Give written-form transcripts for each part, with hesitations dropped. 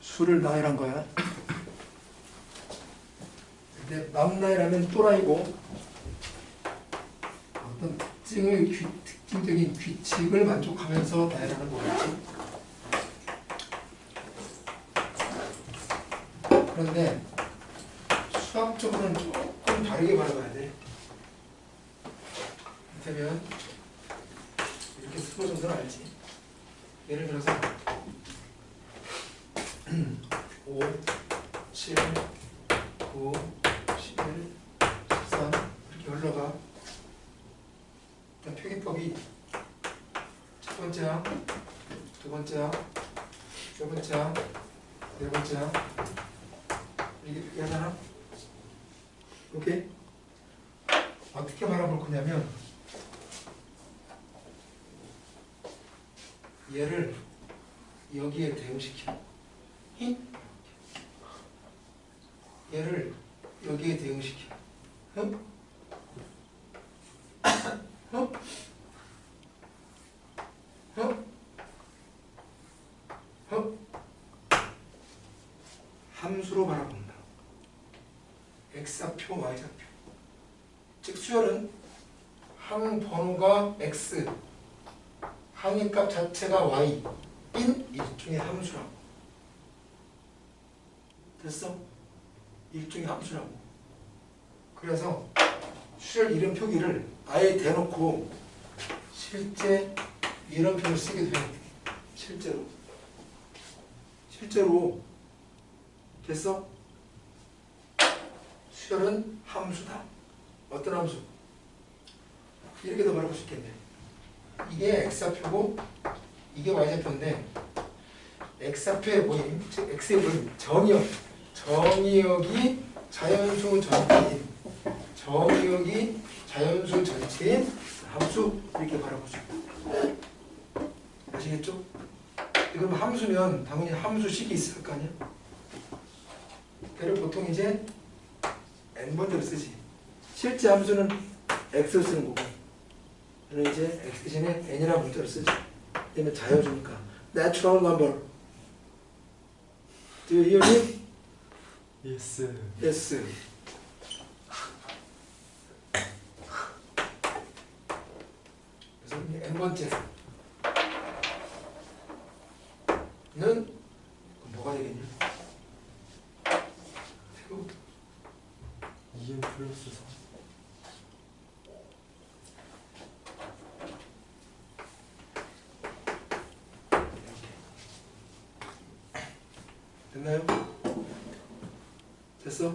수를 나열한 거야. 근데 맘나열하면 또라이고 어떤 특징적인 규칙을 만족하면서 나열하는 거겠지. 그런데 수학적으로는 조금 다르게 바라봐야 돼. 이를테면 이렇게 수거 정도는 알지. 예를 들어서 5, 7, 9, 11, 13 이렇게 흘러가. 표기법이 첫 번째 항, 두 번째 항, 세 번째 항, 네 번째 항 이렇게 표기하잖아. 오케이? 어떻게 바라볼 거냐면 얘를 여기에 대응시켜. 얘를 여기에 대응시켜. 응? 응? 응? 응? 함수로 바라본다. x좌표, y좌표. 즉 수열은 항 번호가 x, 항의 값 자체가 y 인 일종의 함수라고. 됐어? 일종의 함수라고. 그래서 수열 이름 표기를 아예 대놓고 실제 이름표를 쓰기도 해요. 실제로 됐어? 수열은 함수다. 어떤 함수? 이렇게 더 말해볼 수 있겠네. 이게 x좌표고 이게 y좌표인데 x좌표의 모임, 즉 x의 모임, 정의역이 자연수 전체인 함수 이렇게 바라볼 수 있다. 아시겠죠? 그럼 함수면 당연히 함수식이 있을 거 아니야? 걔를 보통 이제 n번째로 쓰지. 실제 함수는 x를 쓰는 거고 저는 이제 x 대신에 n이라는 문자를 쓰지. 얘는 자연수니까 natural number. Do you hear me? Yes. Yes. 그래서 n번째는 뭐가 되겠냐? 새로 2n 플러스 4. 됐나요? 됐어?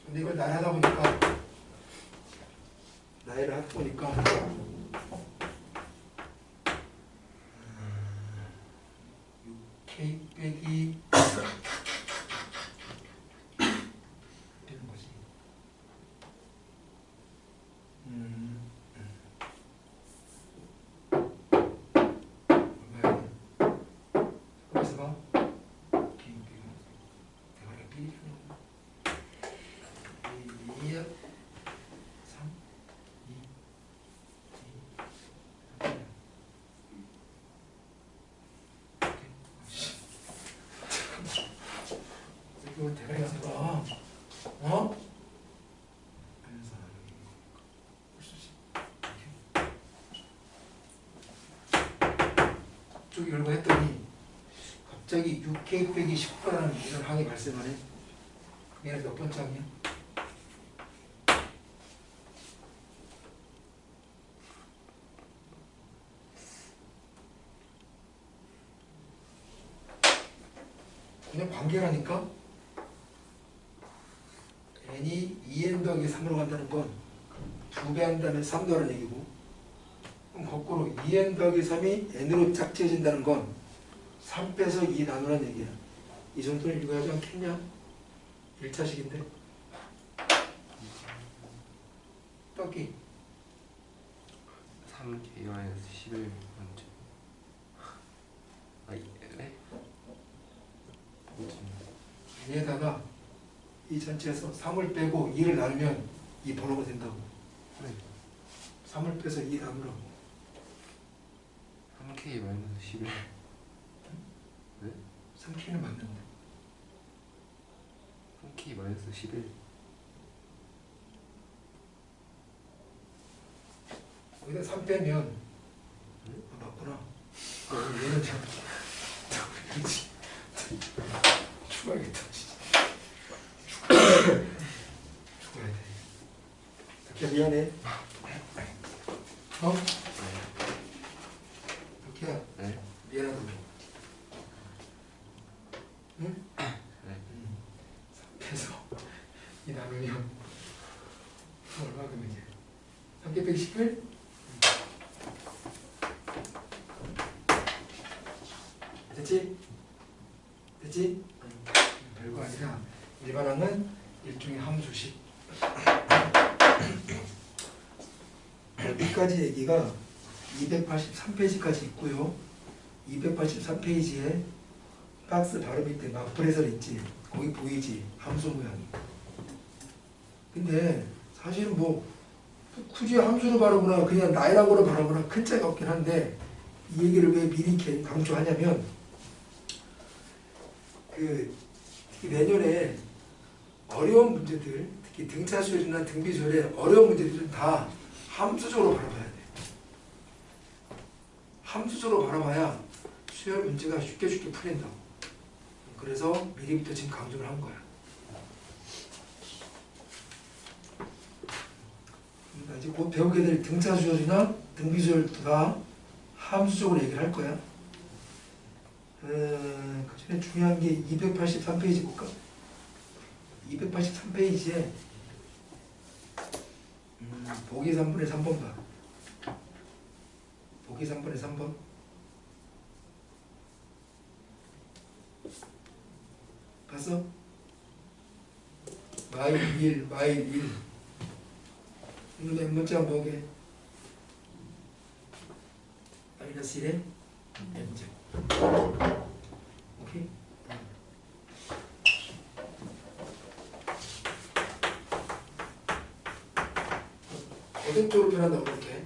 근데 이걸 나열하다 보니까 K 빼기 되는 거지. 이거 대가리가 들어가. 어? 쭉 열고 했더니 갑자기 6K 빼기 19라는 이런 항이 발생하네. 얘는 몇 번째 항이야? 그냥 관계라니까? n이 2n 더하기 3으로 간다는 건 2배 한다면 3 더하는 얘기고, 그럼 거꾸로 2n 더하기 3이 n으로 짝지어진다는 건 3 빼서 2 나누라는 얘기야. 이 정도는 읽어야지 않겠냐? 1차식인데. 떡이 3k-11번째. 네? 얘에다가 이 전체에서 3을 빼고 2를 나누면 이 번호가 된다고. 네. 3을 빼서 2 나누라고. 3K 마이너스 11. 3K는 맞는데 3K 마이너스 11. 여기다 3 빼면 맞구나. 얘는 참 그렇지. 죽어야겠다. 죽어야 돼. 덕희야 미안해. 어? 덕희야 네. 미안하다고. 응? 네. 3빼서 이 나누면 얼마큼 이제 3개 빼기 11? 됐지? 됐지? 별거 아니라 일반항은 일종의 함수식. 여기까지 얘기가 283페이지까지 있고요. 283페이지에 박스 바로 밑에 막브레설 있지? 거기 보이지? 함수 모양이. 근데 사실은 뭐 굳이 함수로 바르거나 그냥 나이라고로 바르거나 큰 차이가 없긴 한데 이 얘기를 왜 미리 이렇게 강조하냐면 특히 내년에 어려운 문제들, 특히 등차수열이나 등비수열의 어려운 문제들은 다 함수적으로 바라봐야 돼. 함수적으로 바라봐야 수열 문제가 쉽게 풀린다고. 그래서 미리부터 지금 강조를 한 거야. 그러니까 이제 곧 배우게 될 등차수열이나 등비수열도 다 함수적으로 얘기를 할 거야. 그 전에 중요한 게 283페이지 볼까? 283페이지에 보기 3분의 3번 봐. 보기 3분의 3번. 봤어? 마일 1, 마일 1. 이거 몇 문자 한번 보게. 마이너스 1에 n제. 오케이? 거듭적으로 변한다고 이렇게.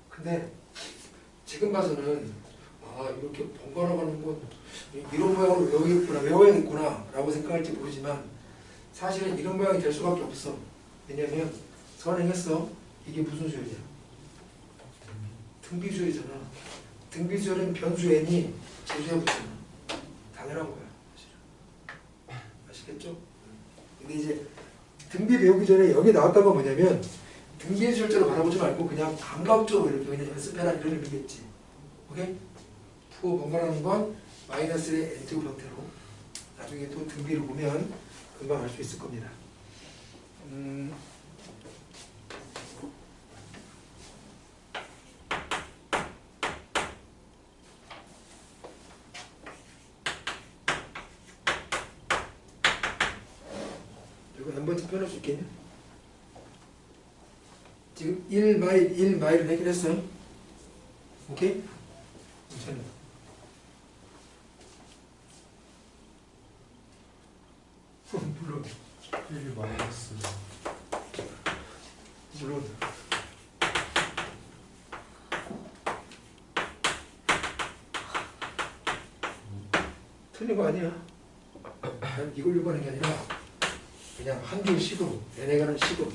근데 지금 봐서는 이렇게 번갈아 가는 건 이런 모양으로 외워야겠구나 라고 생각할지 모르지만 사실은 이런 모양이 될 수밖에 없어. 왜냐면 선행했어. 이게 무슨 수열이야? 등비수열이잖아. 등비수열은 변수 n이 제수에 붙잖아. 당연한 거야. 사실은. 아시겠죠? 근데 이제 등비 배우기 전에 여기 나왔던 건 뭐냐면 등비수열자로 바라보지 말고 그냥 감각적으로 이렇게 그냥 연습해라 이런 의미겠지. 오케이? 푸어 번갈아가는 건 마이너스의 n제곱 형태로 나중에 또 등비를 보면 금방 알 수 있을 겁니다. 이거 n번째 표현할 수 있겠냐? 지금 1마일을 해결했어요. 오케이? 괜찮아. 물론 1 마이너스. 물론 틀린 거 아니야. 난 이걸 요구하는 게 아니라 그냥 한 줄 식으로 내내가는 식으로.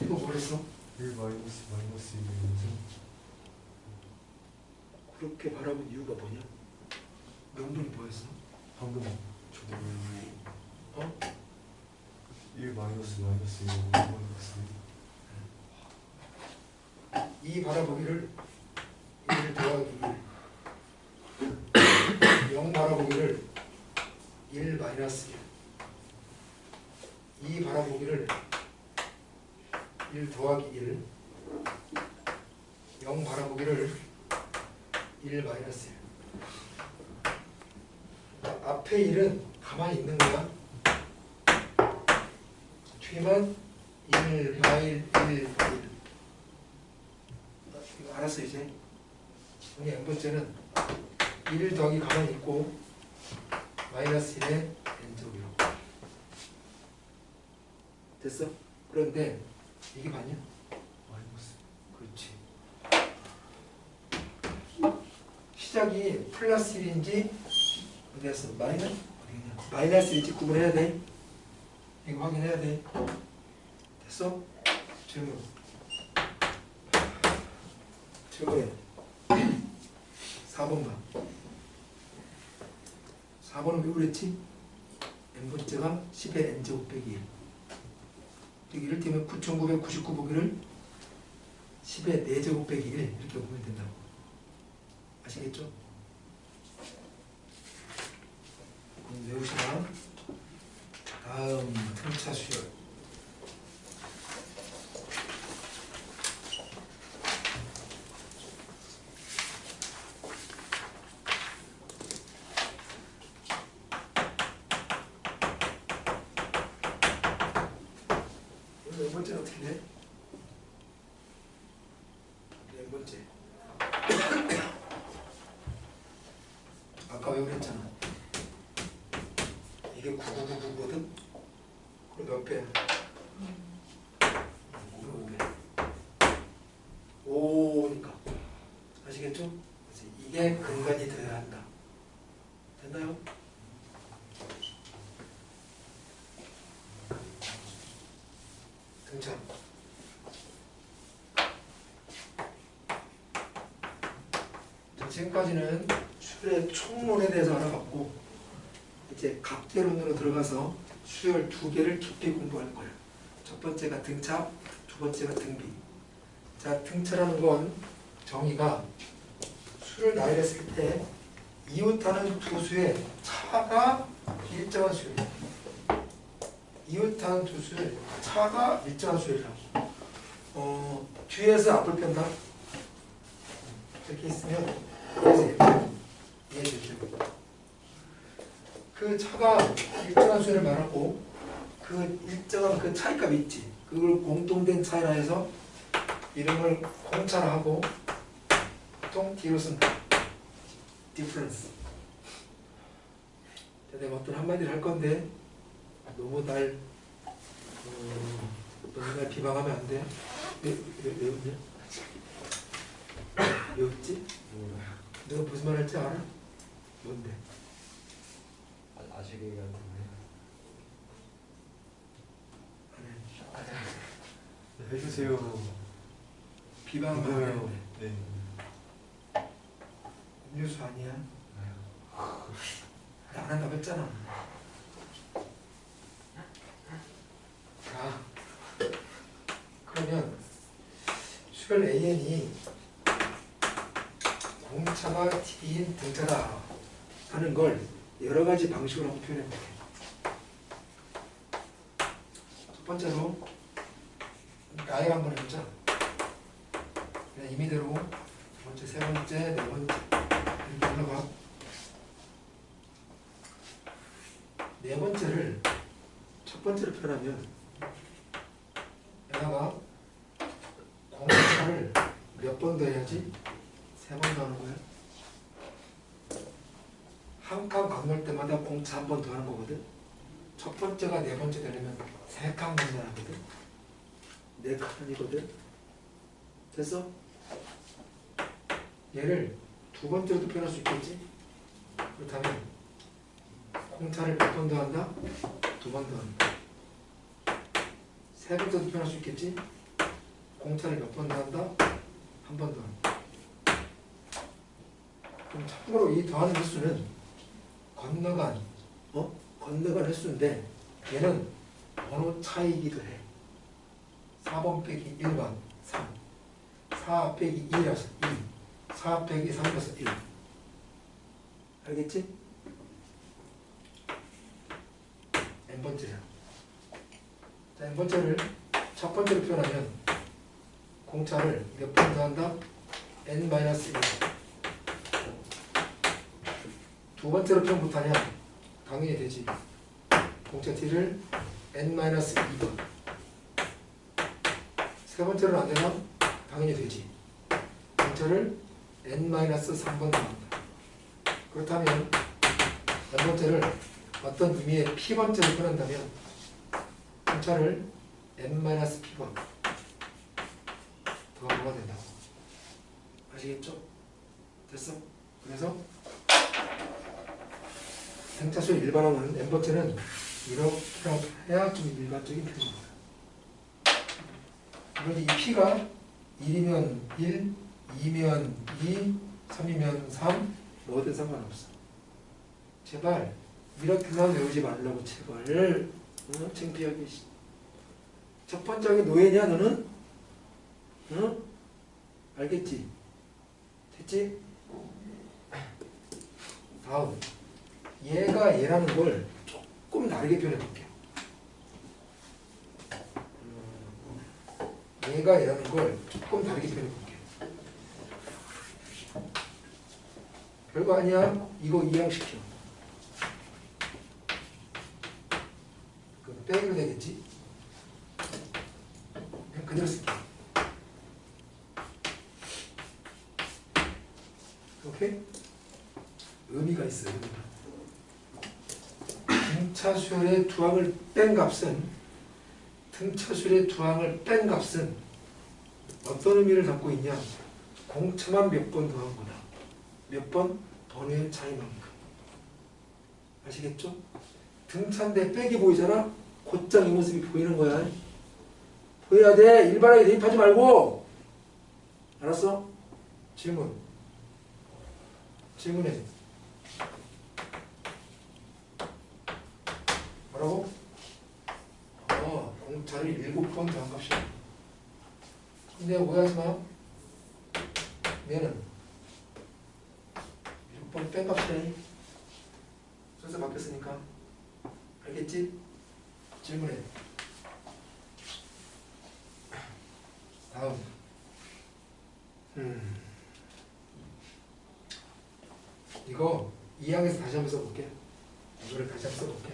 이거 뭐랬어? 1 마이너스 마이너스 1이면서 그렇게 바라본 이유가 뭐냐? 명분이 뭐였어? 방금 저도 어? 1 마이너스 마이너스 1 마이너스 이 바라보기를 1 더하기 0 바라보기를 1 마이너스 1. 이 바라보기를 1 더하기 1. 0 바라보기를 1 마이너스 1. 그러니까 앞에 1은 가만히 있는 거야. 뒤만 1 마일 1 1. 이거 알았어 이제. 여기 n번째는 1 더하기 가만히 있고 마이너스 1의 n제곱이라고. 됐어? 그런데 이게 맞냐? 마이너스. 그렇지. 시작이 플러스 1인지 어디였어? 마이너스 1인지 구분해야 돼. 이거 확인해야 돼. 됐어? 질문. 질문해. 4번 봐. 4번은 왜 그랬지? n번째가 10의 n제곱 빼기 1. 이를테면 9999 보기를 10의 4제곱 빼기 1 이렇게 보면 된다고. 아시겠죠? 외우시나? 다음 등차 수열. 네 번째는 어떻게 돼? 네 번째. 아까 왜 그랬잖아. 이게 9999거든? 그럼 몇 배야? 5배. 5니까. 아시겠죠? 그래서 이게 근간이 되어야 한다. 됐나요? 등차. 자, 지금까지는 수열의 총론에 대해서 알아봤고 이제 각계론으로 들어가서 수열 2개를 깊이 공부할 거예요. 첫 번째가 등차, 두 번째가 등비. 자, 등차라는 건 정의가 수를 나열했을 때 이웃하는 두 수의 차가 일정한 수열이에요. 이웃하는 두 수의 차가 일정한 수열이라고. 뒤에서 앞을 뺀다. 이렇게 있으면 이해되죠? 그 차가 일정한 수를 말하고 그 일정한 그 차이값이 있지. 그걸 공통된 차이라 해서 이름을 공차라 하고 보통 뒤로 쓴다. difference. 내가 어떤 한마디를 할 건데 너무 날 비방하면 안 돼. 왜 웃냐? 왜 웃지? 몰라요. 내가 무슨 말 할지 알아? 뭔데? 아직 얘기 안 됐네. 해주세요. 비방하면 안 되는데. 네. 음료수 아니야? 나 안 한다고 했잖아. 자, 그러면 수열 AN이 공차가 T인 등차다 하는 걸 여러 가지 방식으로 한번 표현해 볼게요. 첫 번째로 나열 한번 해보자. 그냥 임의대로 두 번째, 세 번째, 네 번째 이렇게 올라가. 네 번째를 첫 번째로 표현하면 얘가 공차를 몇 번 더 해야지? 3번 더 하는 거야. 한 칸 건널 때마다 공차 한 번 더 하는 거거든. 첫 번째가 네 번째 되려면 3칸 건너야거든. 4칸이거든. 됐어? 얘를 두 번째로도 표현할 수 있겠지? 그렇다면 공차를 몇 번 더 한다? 2번 더 한다. 세 번째도 표현할 수 있겠지? 공차를 몇 번 더 한다? 1번 더 한다. 그럼 참고로 이 더하는 횟수는 건너간 횟수인데 얘는 번호 차이기도 해. 4번 빼기 1번 3, 4 빼기 2라서 2, 4 빼기 3라서 1. 알겠지? n번째야. 자, n번째를 첫 번째로 표현하면 공차를 몇 번 더 한다? n-1. 두 번째로 표현 못하냐? 당연히 되지. 공차 t를 n-2번. 세 번째로는 안 되나? 당연히 되지. 공차를 n-3번 더 한다. 그렇다면 n번째를 어떤 의미의 p번째로 표현한다면 공차를 n-p번 더하고가 된다고. 아시겠죠? 됐어? 그래서 등차수의 일반항은 n번째는 이렇게 해야 좀 일반적인 표현입니다. 그런데 이 p가 1이면 1, 2면 2, 3이면 3 뭐든 상관없어. 제발 이렇게만 외우지 말라고 제발. 창피하게. 첫 번째가 노예냐 너는? 응? 알겠지? 됐지? 다음 얘가 얘라는 걸 조금 다르게 표현해 볼게요. 얘가 얘라는 걸 조금 다르게 표현해 볼게요. 별거 아니야. 이거 이항시켜. 그럼 빼기로 되겠지? 그냥 그대로 쓸게. 오케이? 의미가 있어요. 의미가. 등차수열의 두 항을 뺀 값은 등차수열의 두 항을 뺀 값은 어떤 의미를 담고 있냐? 공차만 몇 번 더한 거다. 몇 번? 번호의 차이만큼. 아시겠죠? 등차인데 빼기 보이잖아? 곧장 이 모습이 보이는 거야. 보여야 돼. 일반하게 대입하지 말고. 알았어? 질문. 질문해. 뭐라고? 공차를 7번 더한 값이야. 근데 오해하지 마. 얘는 7번 뺀 값이래. 순서 바뀌었으니까. 알겠지? 질문해. 다음. 이거 2항에서 다시 한번 써볼게. 이거를 다시 한번 써볼게.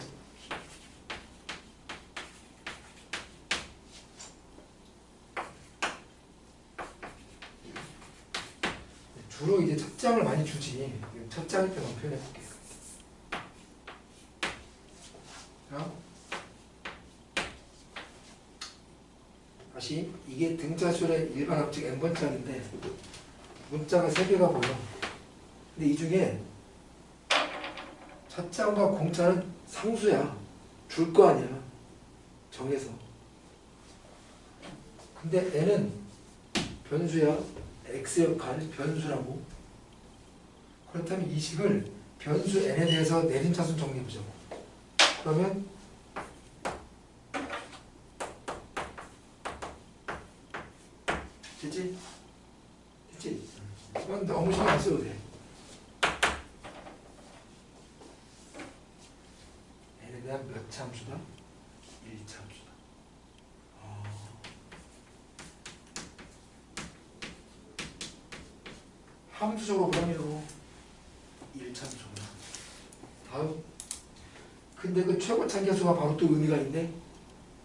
주로 이제 첫 장을 많이 주지. 첫 장일 때만 표현해볼게. 자, 다시 이게 등차수열의 일반 합칙 n번짝인데 문자가 3개가 보여. 근데 이 중에 첫 장과 공차는 상수야. 줄 거 아니야. 정해서. 근데 n은 변수야. x 역할 변수라고. 그렇다면 이 식을 변수 n에 대해서 내림차순 정리해보자고. 그러면 됐지? 됐지? 이건 너무 신경 안 써도 돼. n에 대한 몇 참수다? 1참수다. 함수적으로 보면 1참수구나. 다음. 근데 그 최고 참계수가 바로 또 의미가 있네.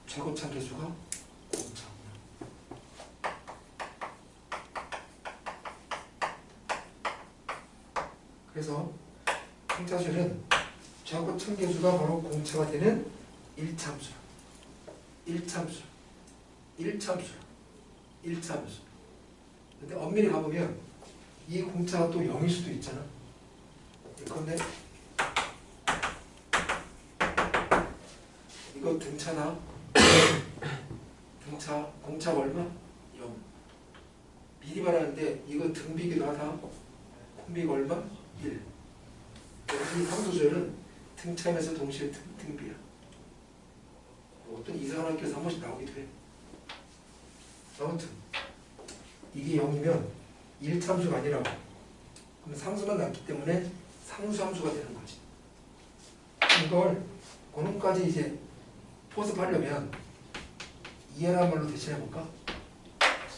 최고 참계수가 공차구나. 그래서 등차수열은 최고 참계수가 바로 공차가 되는 1참수. 1참수. 1참수. 1참수. 근데 엄밀히 가보면 이 공차가 또 0일 수도 있잖아. 그런데 이거 등차나 등차 공차가 얼마? 0. 미리 말하는데 이거 등비기도 하다. 등비가 얼마? 1. 이 상수수열은 등차면서 동시에 등비야. 어떤 이상한 학교에서 한 번씩 나오기도 해. 아무튼 이게 0이면 1참수가 아니라고. 그럼 상수만 남기 때문에 상수함수가 되는 거지. 이걸 고놈까지 이제 포섭하려면 이해라는 말로 대신해볼까?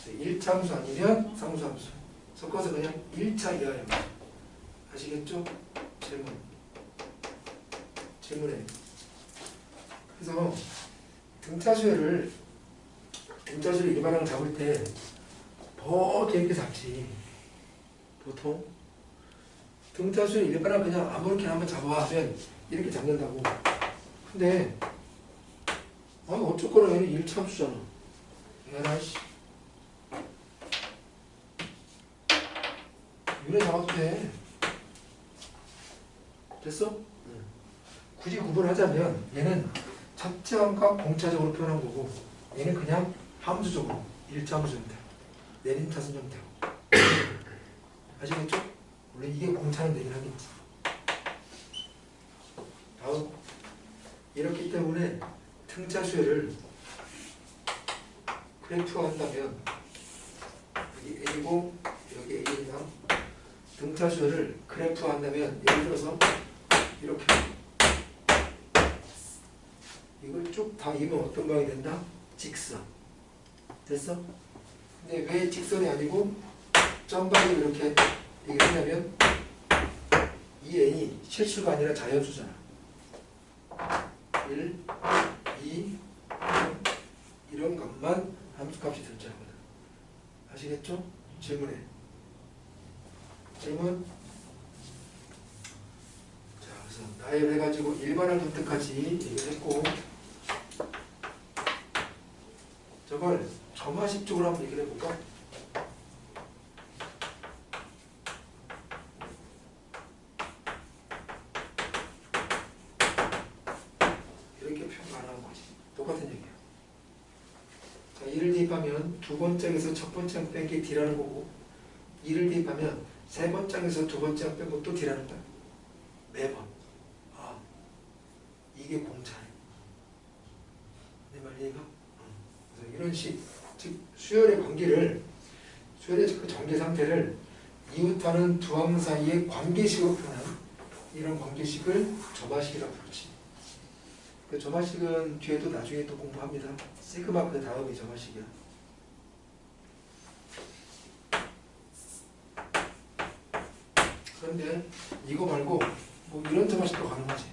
1참수 아니면 상수함수. 섞어서 그냥 1차 이하야. 아시겠죠? 질문해. 그래서 등차수열을 일반항을 잡을 때 이렇게 잡지. 보통 등차수열 일반항 그냥 아무렇게나 한번 잡아 하면 이렇게 잡는다고. 근데 어쨌거나 얘는 1참수잖아. 얘나 씨 이래 잡아도 돼. 됐어? 굳이 구분하자면 얘는 첫째항과 공차적으로 표현한 거고 얘는 그냥 함수적으로 일차 함수면 돼요. 내림차순 형태고. 아시겠죠? 물론 이게 공차는 되긴 하겠지. 다음 이렇기 때문에 등차수열을 그래프화한다면 여기 A고 여기 A랑 등차수열을 그래프화한다면 예를 들어서 이렇게 이걸 쭉 다 이으면 어떤 방이 된다? 직선. 됐어? 근데 왜 직선이 아니고 점방이 이렇게 얘기를 하냐면 이 n이 실수가 아니라 자연수잖아. 1, 2, 이런 것만 함수값이 존재하거든. 아시겠죠? 질문해. 질문. 자, 그래서 나열을 해가지고 일반항 선택까지 얘기를 했고 저걸 점화식 쪽으로 한번 얘기를 해볼까? 이렇게 표현 안 하는 거지. 똑같은 얘기야. 자, 2를 대입하면 두 번째 항에서 첫 번째 항 뺀 게 D라는 거고 2를 대입하면 세 번째 항에서 두 번째 항 뺀 것도 D라는 거야. 매번. 아, 이게 공차네. 내 말 이해가? 그래서 이런 식, 즉 수열의 관계를 수열의 그 전개 상태를 이웃하는 두 항 사이의 관계식으로 표현한 이런 관계식을 점화식이라고 부르지. 그 점화식은 뒤에도 나중에 또 공부합니다. 시그마 그 다음이 점화식이야. 그런데 이거 말고 뭐 이런 점화식도 가능하지.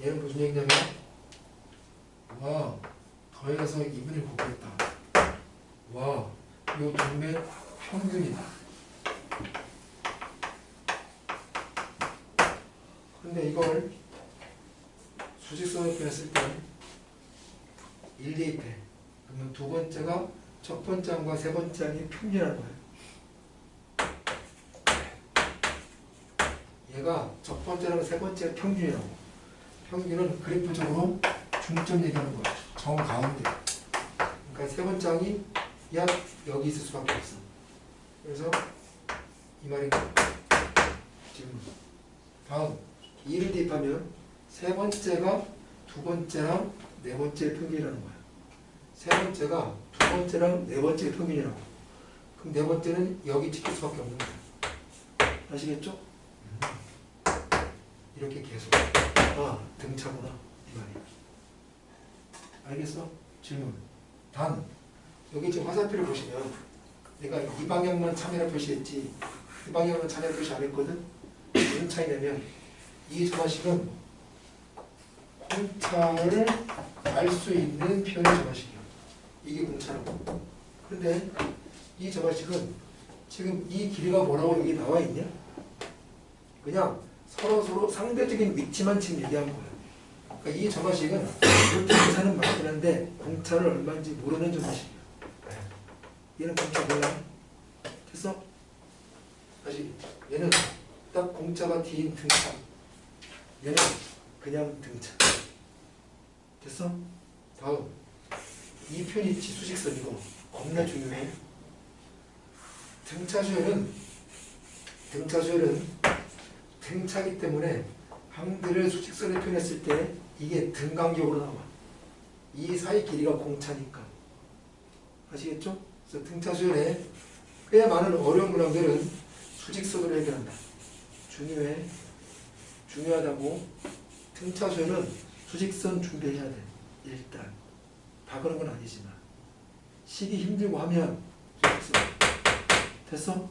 얘는 무슨 얘기냐면 와 더해서 2분의 곱했다. 와, 요 동맥 평균이다. 근데 이걸 수직선으로 표현했을 때 1 대입해. 그러면 두 번째가 첫 번째 항과 세 번째 항이 평균이라는 거예요. 얘가 첫 번째랑 세 번째 평균이라고. 평균은 그래프적으로 중점 얘기하는 거야. 정 가운데. 그러니까 세 번째 항이 약 여기 있을 수밖에 없어. 그래서 이 말인 거야. 지금 다음 2를 대입하면 세 번째가 두 번째랑 네 번째의 평균이라는 거야. 세 번째가 두 번째랑 네 번째의 평균이라고. 그럼 네 번째는 여기 찍힐 수밖에 없는 거야. 아시겠죠? 이렇게 계속. 아, 등차구나. 이 말이야. 알겠어? 질문. 단, 여기 지금 화살표를 보시면 내가 이 방향만 참여라 표시했지 이 방향만 참여라 표시 안 했거든? 무슨 차이냐면 이 점화식은 공차를 알 수 있는 표현의 점화식이야. 이게 공차라고. 그런데 이 점화식은 지금 이 길이가 뭐라고 여기 나와 있냐? 그냥 서로 상대적인 위치만 지금 얘기한 거야. 그러니까 이 점화식은 공차는 맞긴 한데 공차를 얼마인지 모르는 점화식이야. 얘는 공차 몰라. 됐어? 다시 얘는 딱 공차가 D인 등차. 얘는 그냥 등차. 됐어? 다음 이 표현이 지수직선이고 겁나 중요해. 등차수열은 등차기 때문에 항들을 수직선에 표현했을 때 이게 등간격으로 나와. 이 사이 길이가 공차니까. 아시겠죠? 그래서 등차수열에 꽤 많은 어려운 문항들은 수직선으로 해결한다. 중요해. 중요하다고. 등차수열은 수직선 준비해야 돼. 일단. 다 그런 건 아니지만. 식이 힘들고 하면 수직선. 됐어?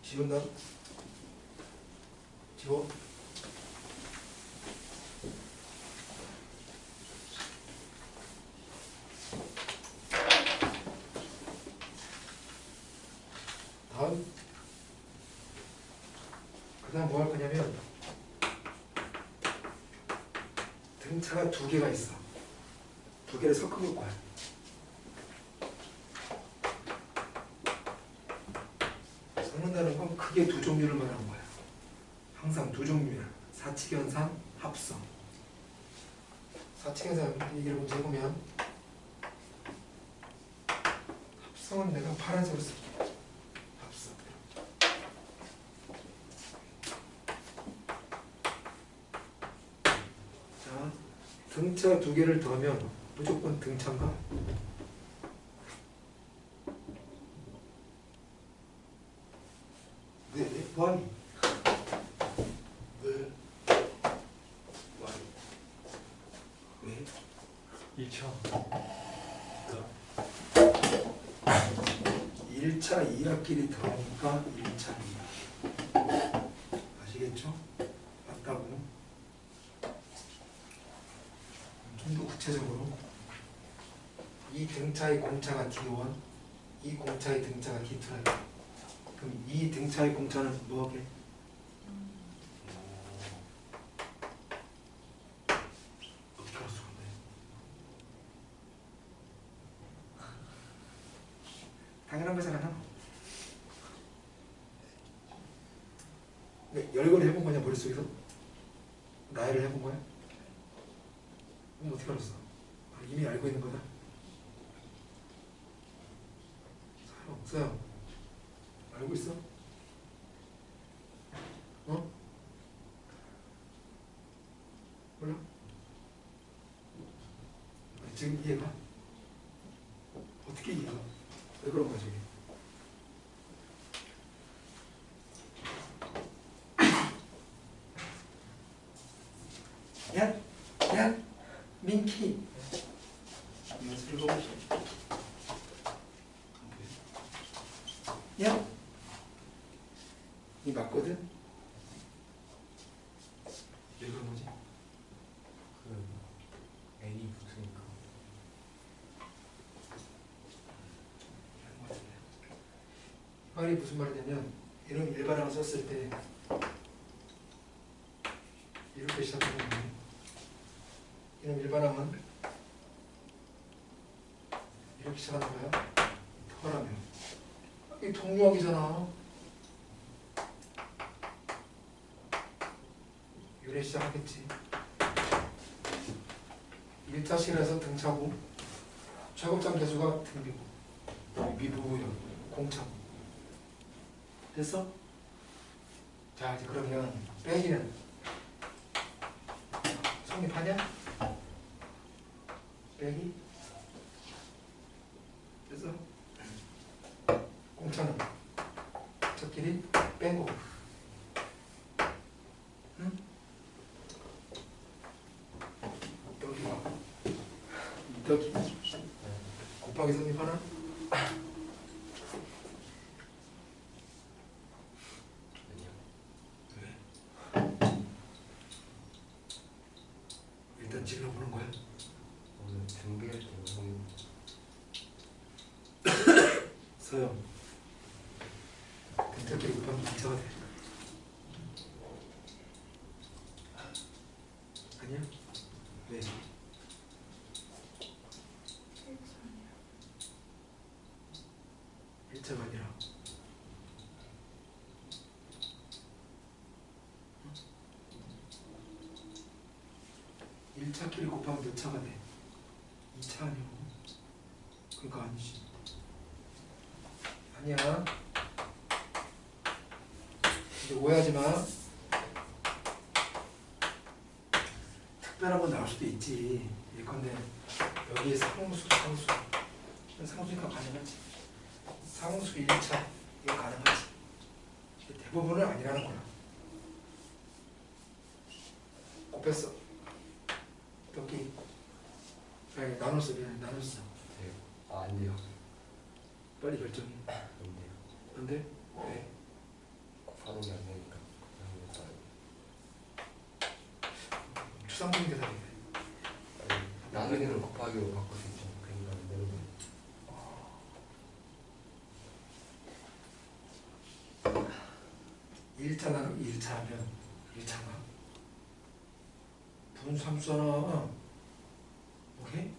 지운다? 지워? 뭐 할 거냐면 등차가 두 개가 있어. 두 개를 섞어 볼 거야. 섞는다는 건 크게 두 종류를 말하는 거야. 항상 두 종류야. 사칙현상, 합성. 사칙현상 얘기를 먼저 해보면 합성은 내가 파란색으로 쓸게. 합성. 자, 등차 두 개를 더하면 무조건 등차인가? 네, 뭐하니? 왜? 뭐하니? 왜? 2차 1차 2학끼리 더하니까 1차 2학. 아시겠죠? 맞다고. 좀 더 구체적으로 이 등차의 공차가 D1, 이 공차의 등차가 D2라. 그럼 이 등차의 공차는 뭐게? 어떻게 알았어 근데? 당연한 거잖아. 열거를 해본 거냐 머릿속에서? 나열을 해본 거야? 그럼 어떻게 알았어? 아, 이미 알고 있는 거다. 서영 알고 있어? 어? 몰라? 지금 이해가? 어떻게 이해가? 왜 그런 거야 저게? 야, 민키. 연습을 해보고 싶어. 야, 이 맞거든? 왜 그런 거지? 그 N이 붙으니까 말이 무슨 말이냐면 이런 일반항 썼을 때 이렇게 시작하는 거예요. 이런 일반항은 이렇게 시작하는 거야. 더하면 이 동유학이잖아. 유래 시작하겠지. 1차식이라서 등차고 최고점 계수가 등비고 미부고요. 공차고. 됐어? 자 이제 그러면 빼기는 성립하냐? 빼기 됐어? 공차는 저끼리 빼고 응? 여기 곱하기 성립하나? 일단 질러보는 거야. 오늘 등비할 때 너무 서영 등차끼리 곱하면 2차가 돼. 아니야? 왜? 1차가 아니라 1차끼리 곱하면 몇 차가 돼? 2차 아니고. 그러니까 아니지. 아니야. 이제 오해하지 마. 특별한 건 나올 수도 있지. 예컨대 여기에 상수. 상수니까 가능하지. 상수 1차 이거 가능하지. 대부분은 아니라는 거야. 곱했어. 여기 나눴어. 나눴어. 돼요. 아, 안 돼요. 빨리 결정해. 안 돼요. 안 돼? 왜? 곱하는 게 안 되니까 그냥 추상적인 계산이 돼. 나누기는 곱하기로 바꿀 수 있죠. 그러니까 안 되는 거예요. 1차 나누기 1차 하면 1차가 분수함수잖아. 오케이?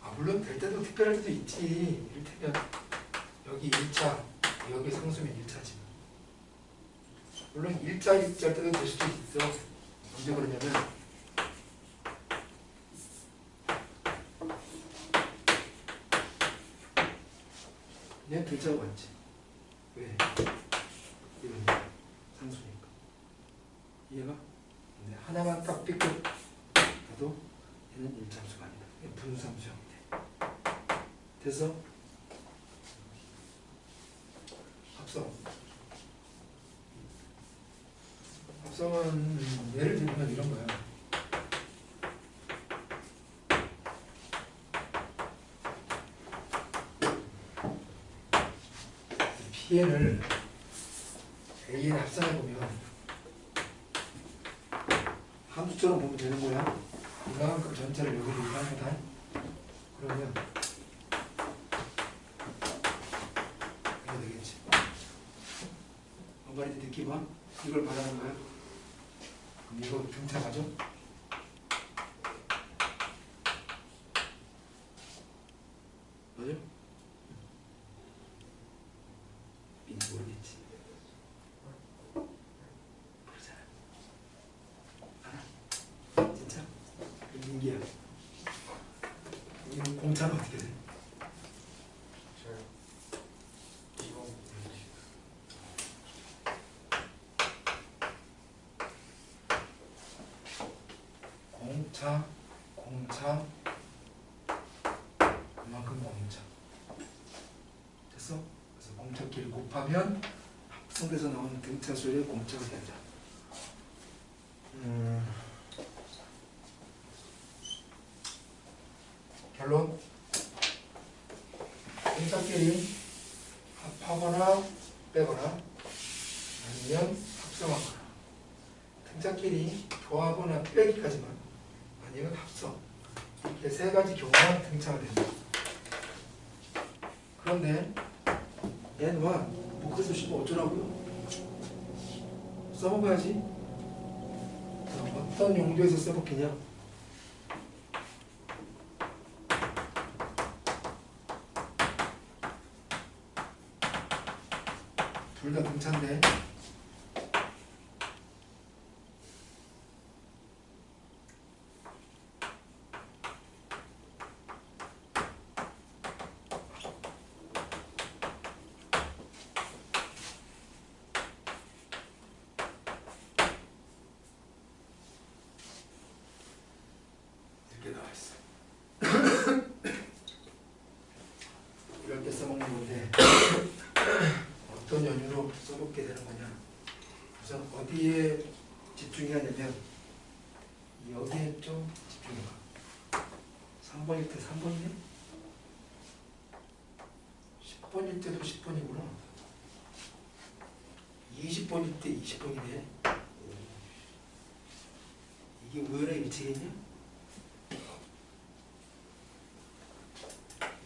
아 물론 될 때도 특별할 때도 있지. 이를테면 여기 1차 여기 상수면 1차지. 물론 1자 때도 될 수도 있어. 언제 그러냐면 얘 글자가 맞지? 왜? 이건 상수니까. 이해가? 근데 하나만 딱 삐끗 봐도 얘는 1참수가 아니다. 얘는 분수함수 형태. 돼서 합성. 합성은 예를 들면 이런 거야. PN을 A에 합성해보면 함수처럼 보면 되는 거야. 이만큼 전체를 여기로 이만한 거다. 그러면 이거 되겠지. 엄마한테 느낌 와? 이걸 말하는 거야. 그럼 이거 등차 가죠? 맞아? 모르겠지. 모르잖아. 알아? 진짜? 민기야. 이건 공차는 어떻게 돼? 공차 그만큼 공차 됐어? 그래서 공차끼리 곱하면 합성돼서 나오는 등차수의 공차가 된다. 결론 등차끼리 합하거나 빼거나 아니면 합성하거나 등차끼리 더하거나 빼기까지만 아니면 합성 이렇게 세 가지 경우만 등차가 된다. 그런데 얘는 뭐 그래서 싶으면 어쩌라고요? 써먹어야지. 그럼 어떤 용도에서 써먹겠냐? 둘 다 등차인데 이렇게 나와 있어. 이럴 때 써먹는 건데 어떤 연유로 써먹게 되는 거냐? 우선 어디에 집중해야 되냐면 여기에 좀 집중해봐. 3번일 때 3번이네? 10번일 때도 10번이구나. 20번일 때 20번이네. 이게 우연에 미치겠냐?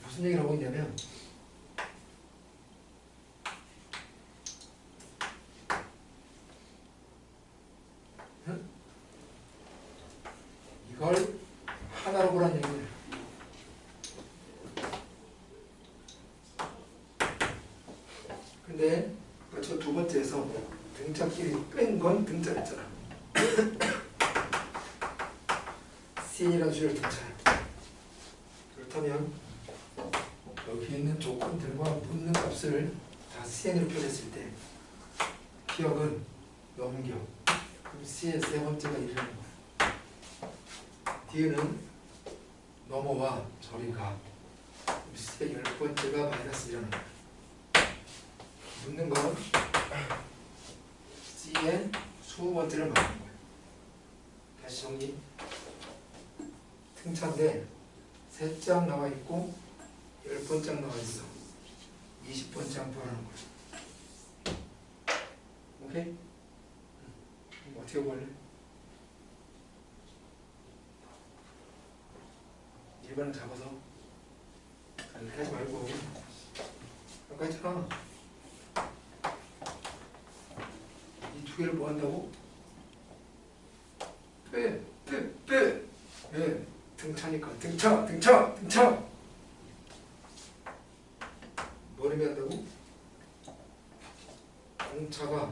무슨 얘기를 하고 있냐면 이걸 하나로 보라는 얘기예요. 근데 저 두 번째에서 등차끼리 뺀 건 등차였잖아. CN이라는 수를 등차했다. 그렇다면 여기 있는 조건들과 묻는 값을 다 CN으로 표현했을 때 기억은 넘겨. 그럼 C의 세 번째가 1이라는 거야. D는 넘어와 저리 가. 그럼 C의 10번째가 마이너스 1이라는 거야. 묻는 건 C의 20번째를 말하는 거야. 다시 정리. 등차인데 3장 나와 있고 10번장 나와 있어. 20번장 구하는 거야. 오케이? 어떻게 구할래? 일반을 잡아서 이렇게 하지 말고 아까 했잖아. 두 개를 뭐 한다고? 빼. 예, 등차니까 등차. 뭐를 한다고? 공차가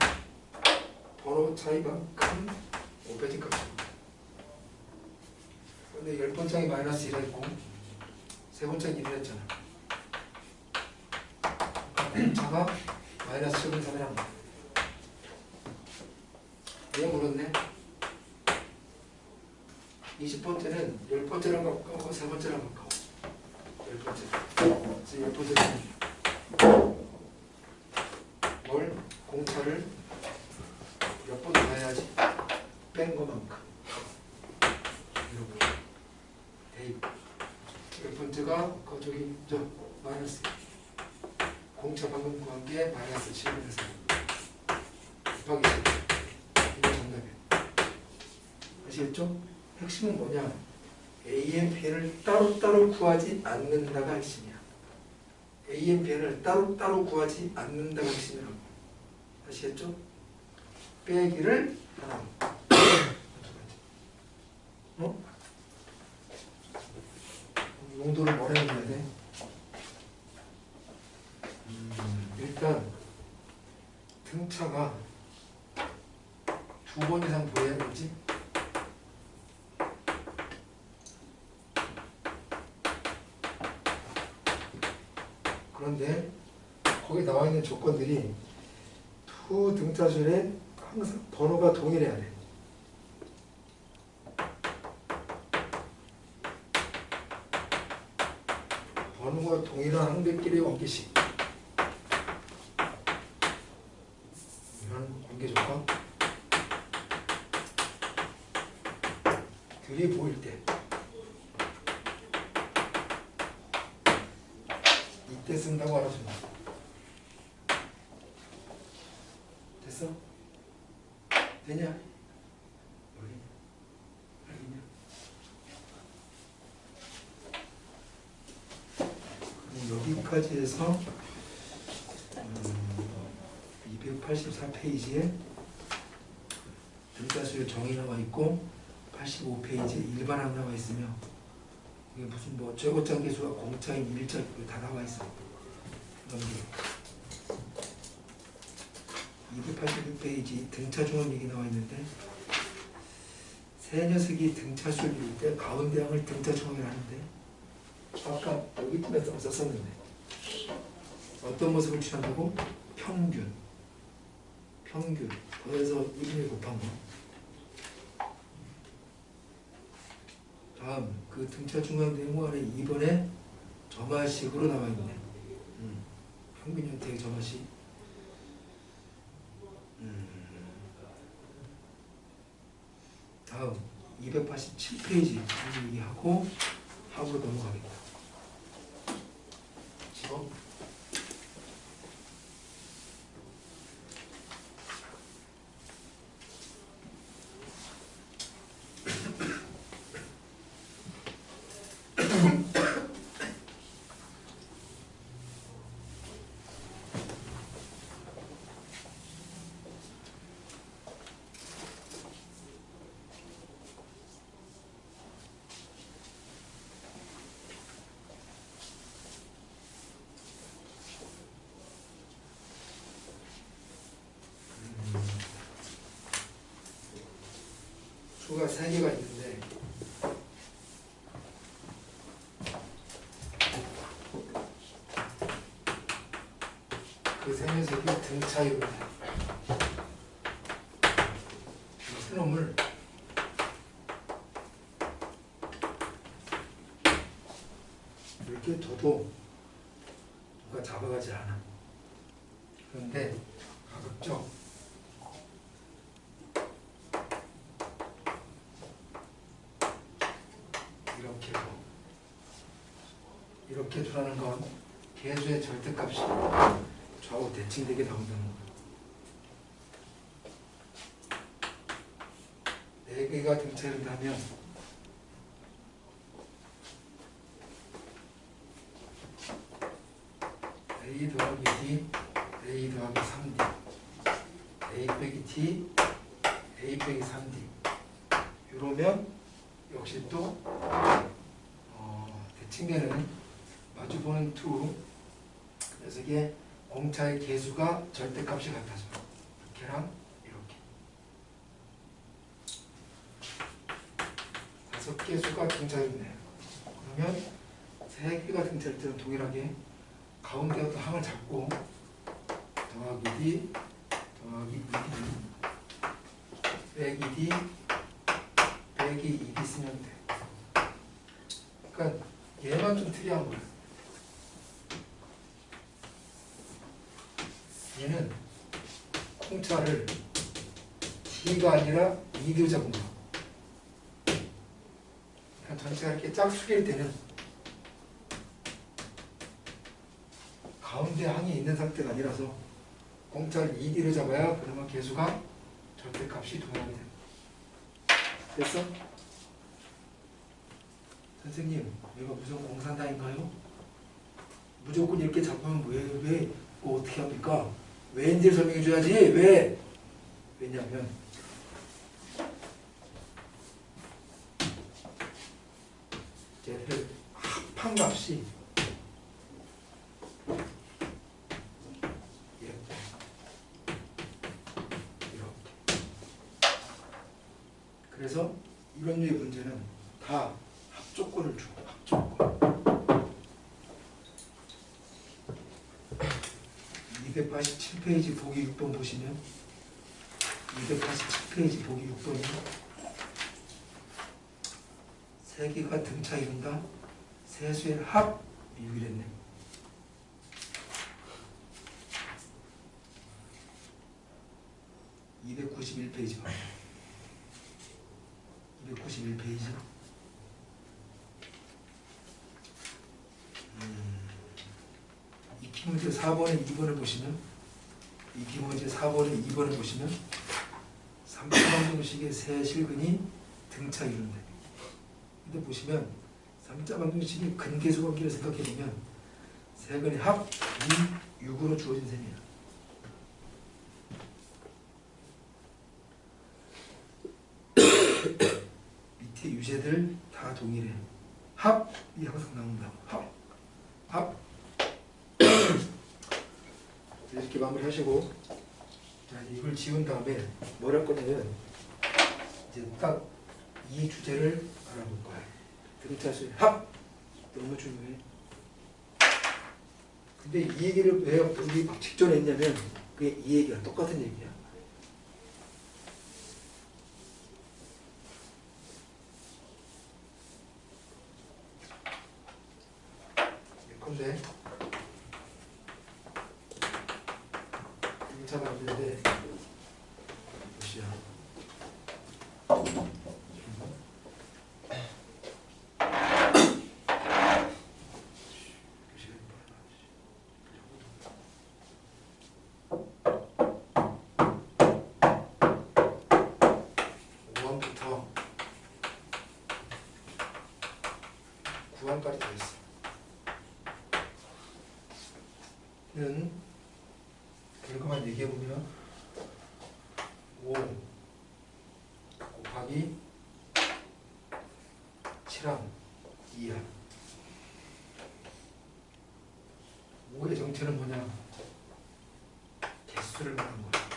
번호 차이만큼 5배지 값입니다. 근데 10번째이 마이너스 1을 했고 세 번째는 1을 했잖아. 공차가 마이너스 7을 3을 합니다. 왜 물었네? 20번째는 10번째랑 가까워, 세 번째랑 가까워. 10번째. 그래서 10번째는 뭘? 공차를 몇 번 더 해야지? 뺀 것만큼. 이렇게. 대입. 10번째가 저기 마이너스. 공차 방금 구한 게 마이너스 7에서 곱하기 10. 이게 정답이에요. 아시겠죠? 핵심은 뭐냐? AMPN을 따로따로 구하지 않는다가 핵심이야. AMPN을 따로따로 구하지 않는다가 핵심이라고. 아시겠죠? 빼기를 하나. 용도를 뭐라 해야 돼? 일단 등차가 2번 이상 보여야 되지? 그런데 거기 나와 있는 조건들이 두 등차줄에 항상 번호가 동일해야 돼. 번호가 동일한 항배끼리 관계식. 이런 관계 조건. 들이 보일 때. 이때 쓴다고 알아준다. 됐어? 되냐? 알겠냐? 그럼 여기까지 해서 284페이지에 등차수의 정의 나와 있고 85페이지에 일반항 나와 있으며 이게 무슨 뭐 최고점 계수가 공차인 일자 다 나와 있어. 그런 게 286페이지 등차 중앙 얘기 나와 있는데 세 녀석이 등차수를 이룰 때 가운데 항을 등차 중앙이라 하는데 아까 여기쯤에 썼었는데 어떤 모습을 취한다고? 평균 더해서 1을 곱한 거. 다음 그 등차 중앙 네모 안에 2번에 점화식으로 나와 있네. 평균 형태의 점화식. 다음 287페이지 얘기하고 합으로 넘어가겠다. 집어. 수가 3개가 있는데 그 세 녀석이 등차이로 세 놈을 이렇게 둬도 누가 잡아가지 않아. 그런데 가급적 이렇게 두라는 건 계수의 절대값이 좌우 대칭되게 나온다는 거야. 4개가 등차를 하면 A 더하기 D, A 더하기 3D A 빼기 T, A 빼기 3D. 이러면 역시 또 대칭되는 마주보는 투 녀석의 공차의 개수가 절대값이 같아져. 이렇게랑 이렇게. 5개수가 등차이네요. 그러면 3개가 등차일 때는 동일하게 가운데 어떤 항을 잡고 더하기 D 더하기 2D 빼기 D 빼기 2D 쓰면 돼. 그러니까 얘만 좀 특이한 거야. 얘는 공차를 D가 아니라 2D로 잡은 거야. 그러니까 전체가 이렇게 짝수일 때는 가운데 항이 있는 상태가 아니라서 공차를 2D로 잡아야 그러면 개수가 절대값이 동일하게 됩니다. 됐어? 선생님, 얘가 무슨 공산당인가요? 무조건 이렇게 잡으면 왜 어떻게 합니까? 왜인지를 설명해 줘야지. 왜? 왜냐면 얘를 합한 값이 그래서 이런 류의 문제는 다 합조건을 줘. 합조건. 287페이지 보기 6번 보시면 287페이지 보기 6번이 3개가 등차 이룬다. 세수의 합 이유기랬네. (291페이지) 291페이지. 이 기문제 4번에 2번을 보시면 이 기문제 4번에 2번을 보시면 3자방정식의 세 실근이 등차 이룬다. 근데 보시면 3자방정식의 근계수 관계를 생각해보면 세 근의 합 2, 6으로 주어진 셈이야. 밑에 유제들 다 동일해. 합이 항상 나온다고. 합. 이렇게 마무리하시고, 자, 이걸 지운 다음에 뭘 할 거냐면 이제 딱 이 주제를 알아볼 거야. 등차수의 합 너무 중요해. 근데 이 얘기를 왜 우리 직전에 했냐면 그게 이 얘기랑 똑같은 얘기야. 예컨대 등차 만드는데 몇이야? 부터 9항까지 더 있어. 는 결과만 얘기해보면 5 곱하기 7항 2항. 5의 정체는 뭐냐? 개수를 말하는 거야.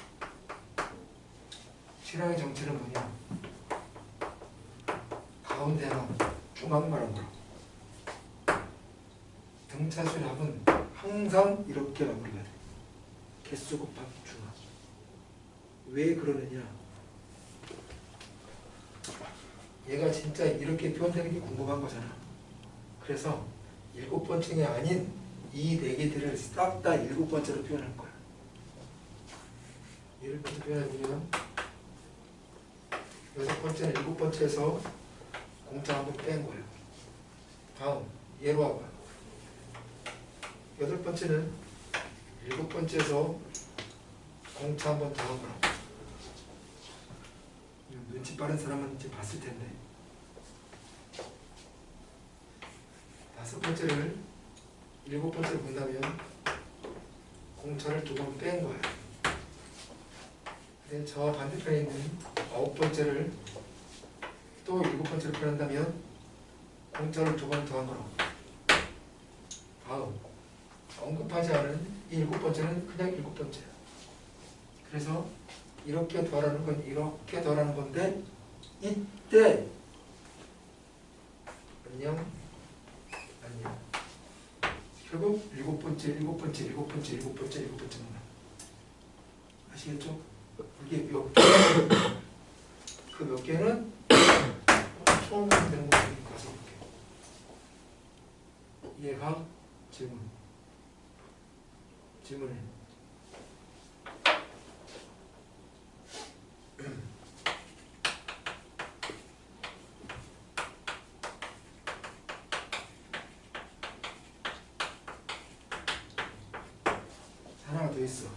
7항의 정체는 뭐냐? 가운데 항, 중항 말하는 거야. 등차수의 합은 항상 이렇게 마무리가 돼. 개수 곱하기 중항. 왜 그러느냐? 얘가 진짜 이렇게 표현되는 게 궁금한 거잖아. 그래서 7번째가 아닌 이 4개들을 싹 다 7번째로 표현할 거야. 예를 들어 표현해보면 6번째는 7번째에서 공차 한번 뺀 거예요. 다음 얘로 와봐. 8번째는 7번째에서 공차 한번 더 하거라. 눈치 빠른 사람은 이제 봤을 텐데. 5번째를 7번째로 본다면 공차를 2번 뺀 거야. 네, 저 반대편에 있는 9번째를 또 7번째로 표현한다면 공짜를 2번 더한 거로. 다음 언급하지 않은 이 7번째는 그냥 7번째야. 그래서 이렇게 더하라는 건 이렇게 더하라는 건데 이때 안녕 결국 7번째만 아시겠죠? 이게 몇 개? 그 몇 개는 처음 되는 거니까 가서 볼게요. 이해가? 질문해. 하나가 더 있어.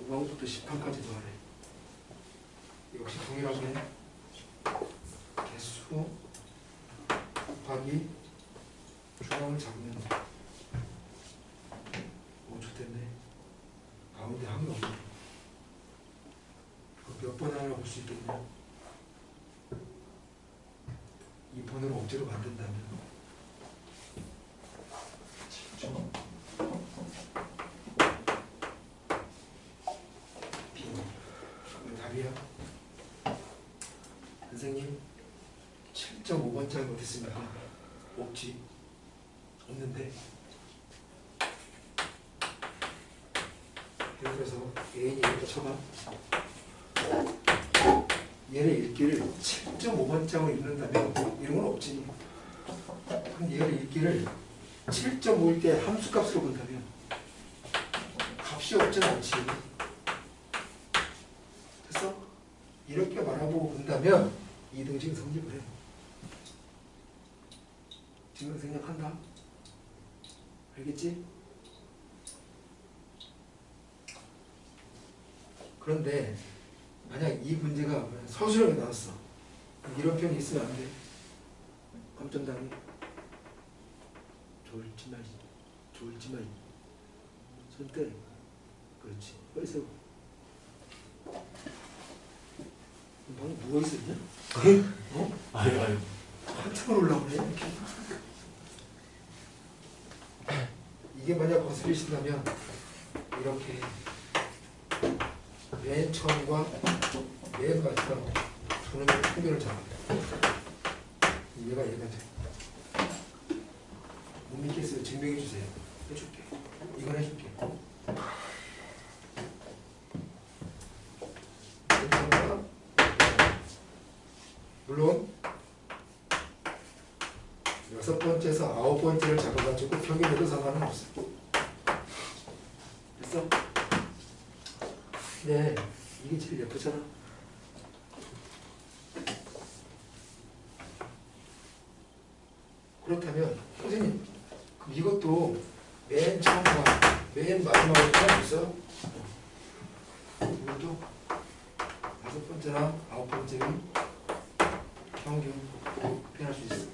5항부터 10항까지 더하래. 역시 동일하게 개수 곱하기 중앙을 잡으면 돼. 오, 좋겠네. 가운데 항이 없네. 몇 번 하나 볼 수 있겠냐? 2번으로 억지로 만든다면 7점. 답이야. 선생님 7.5번짜리 어딨습니까? 없지. 없는데 예를 들어서 A니 이렇게 쳐봐. 얘를 읽기를 7.5번장으로 읽는다면 이런 건 없지. 그럼 얘를 읽기를 7.5일 때 함수값으로 본다면 값이 없진 않지. 됐어? 이렇게 말하고 본다면 이등식 성립을 해. 지금 생략한다. 알겠지? 그런데 만약 이 문제가 서술형에 나왔어. 그럼 이런 표현이 있으면 안 돼. 깜짝 당해. 졸지 마. 손 떼. 그렇지. 어디서? 방금 누워 있었냐? 어? 아유. 한참을 올라오네. 이렇게. 이게 만약 거슬리신다면 이렇게 맨 처음과 맨 마지막 두 놈의 통계를 잡아요. 얘가 돼. 못 믿겠어요. 증명해 주세요. 해줄게. 이건 해줄게. 물론 6번째에서 9번째를 잡아가지고 평균에도 상관은 없어. 됐어? 네, 이게 제일 예쁘잖아. 그렇다면 선생님, 그럼 이것도 맨 처음과 맨 마지막으로 표현할 수 있어? 이것도 5번째나 9번째는 평균 표현할 수 있어.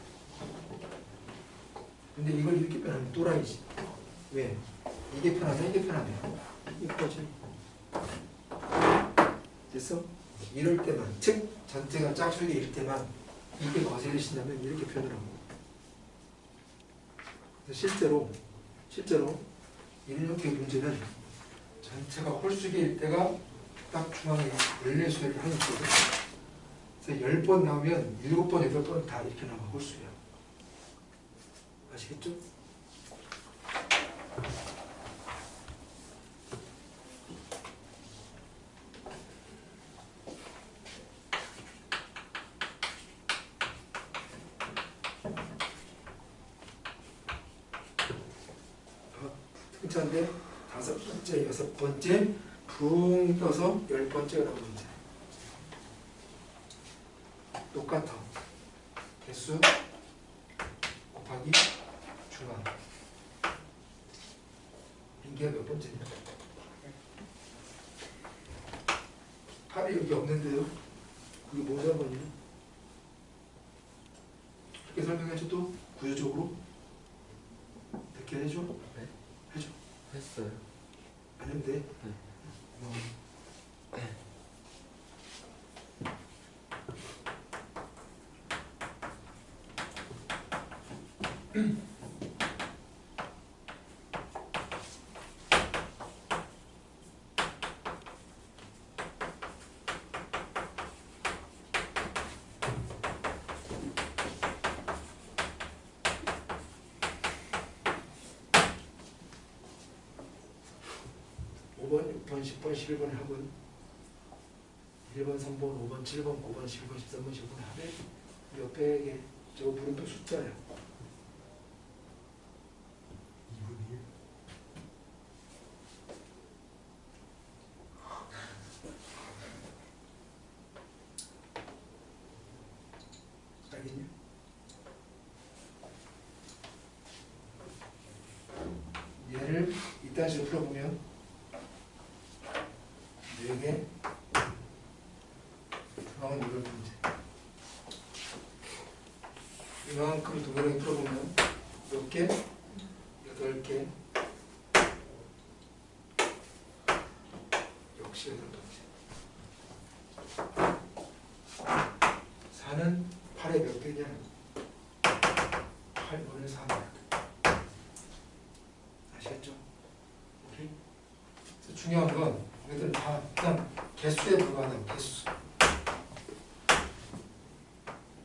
근데 이걸 이렇게 표현하면 또라이지. 왜? 이게 편하냐, 이게 편하냐? 이거지. 됐어? 이럴 때만, 즉 전체가 짝수일 때만 이게 거슬리신다면 이렇게 표현을 하고. 실제로 이런 형태의 문제는 전체가 홀수기일 때가 딱 중앙에 연례수를 하는 거거든. 그래서 10번 나오면 7번, 8번 다 이렇게 나와. 홀수야. 아시겠죠? 승차인데 5번째, 6번째 붕 떠서 10번째가 나오는 문제. 똑같아. 개수 곱하기 중앙. 빈개가 몇 번째냐? 8이 여기 없는데요? 그게 뭐 상관이냐? 그렇게 설명해줘. 또 구조적으로 이렇게 해줘. 네? 해줘. 했어요. 안 해도 돼. 5번, 6번, 10번, 11번 합은 1번, 3번, 5번, 7번, 9번, 10번, 13번, 15번 합에 옆에 이게 저 물음표 숫자야. 2분의 1. 알겠냐? 얘를 이딴 식으로 풀어보면 4개 중앙은 이걸 문제. 이만큼 동그랗게 풀어보면 몇 개? 8개. 역시 8번째. 4는 8에 몇 개냐? 8분의 4. 아시겠죠? 오케이? 그래서 중요한 건 얘들은 다 일단 개수에 불과하다고. 개수.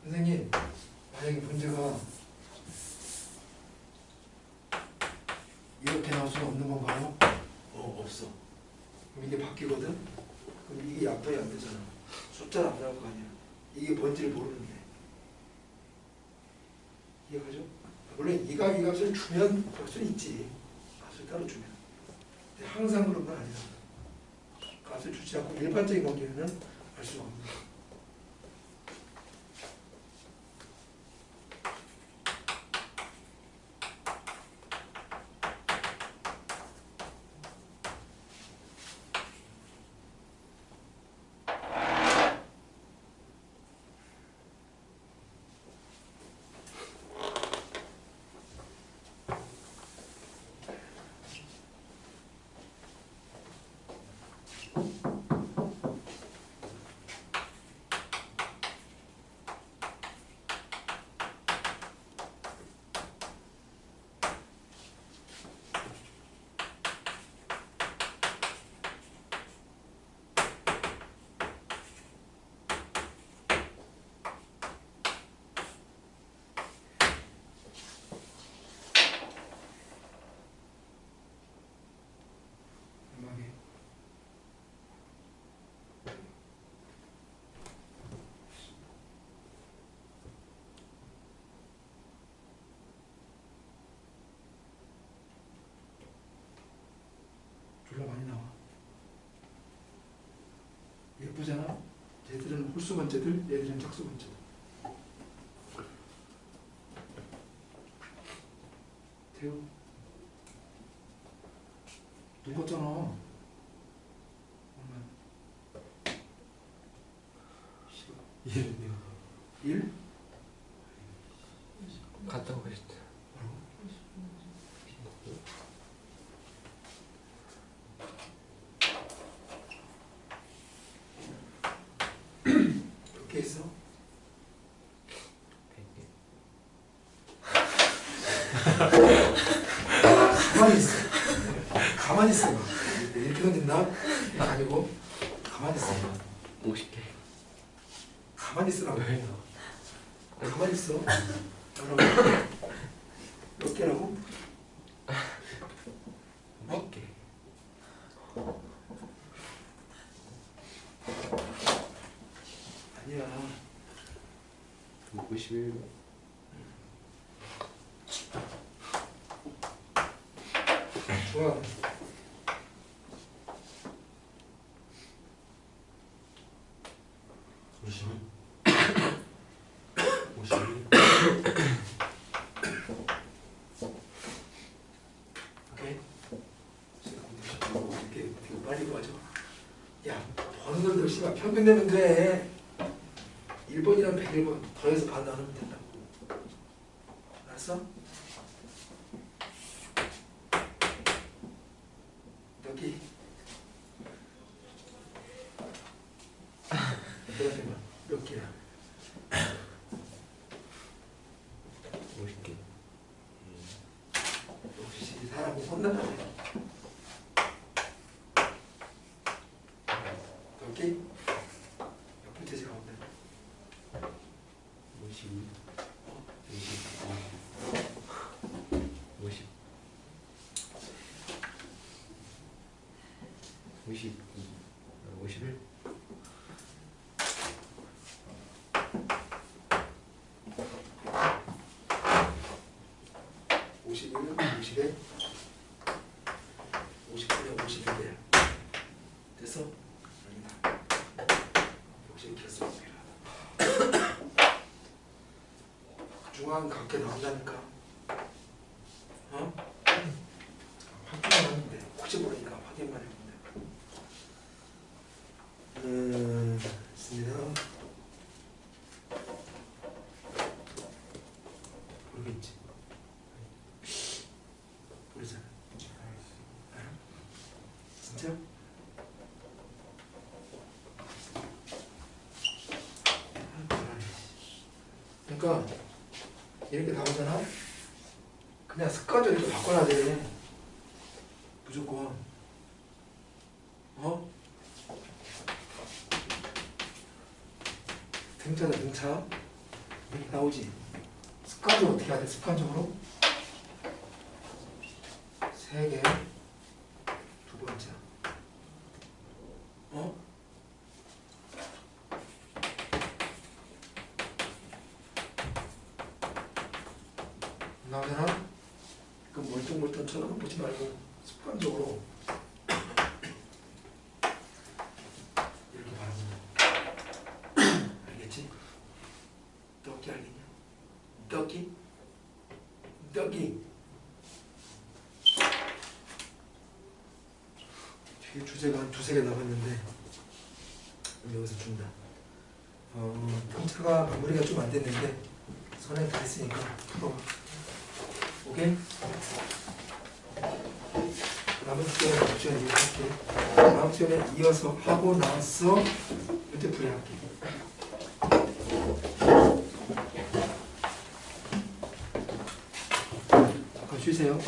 선생님 만약에 문제가 이렇게 나올 수는 없는 건가요? 없어. 그럼 이게 바뀌거든? 그럼 이게 약분이 안 되잖아. 숫자는 안 나올 거 아니야. 이게 뭔지를 모르는데. 이해가죠? 물론 이 값을 주면 볼 수는 있지. 값을 따로 주면. 근데 항상 그런 건 아니다. 값을 주지 않고 일반적인 관계는 알 수가 없는 거야. 음악에 졸라 많이 나와. 예쁘잖아? 얘들은 홀수 번째들, 얘들은 짝수 번째들. 태우 똑같잖아. 얼마? 1이요. 1? 같다고 했을 몇 개 있어? 100개. 가만히 있어. 가만히 있어. 이렇게 던진다? 이거 아니고 가만히 있어. 50개. 가만히 있으라고. 왜요? 가만히 있어. 뭐라고? 몇 개라고? 50개. 아니야. 51. 좋아. 51. 51. 오케이. 이렇게 빨리 구하죠. 야, 버는 놈들 씨발 평균 내면 돼. 1번이랑 101번 더해서 반 나누면 된다고. 알았어? 여기. 그러면 몇 개야? 50개. 22 50 52 51 51, 50에 50분에 51에 됐어? 아니다. 역시 결석이라. 중앙 각게 나온다니까. 어? 확인만 하는데 혹시 모르니까 확인만 해본다. 있습니다. 모르겠지. 모르잖아. 알아? 진짜? 그러니까 이렇게 나오잖아. 그냥 습관적으로 이렇게 바꿔놔야 돼. 무조건. 어? 등차다 등차. 이렇게 나오지. 습관적으로 어떻게 해야 돼? 습관적으로 3개 두 번째. 어? 나오잖아? 그 멀뚱멀뚱 쳐다보지 말고 습관적으로 이렇게 바라보는. 알겠지? 떡기 알겠냐? 떡기? 떡기. 뒤에 주제가 한 2-3개 남았는데 여기서 준다. 등차가 마무리가 좀 안 됐는데 선에 다 했으니까 풀어. 오케이? 다음 시간에 옵션 이어할게. 다음 시간에 이어서 하고 나서 문제 풀이 할게. 잠깐 쉬세요.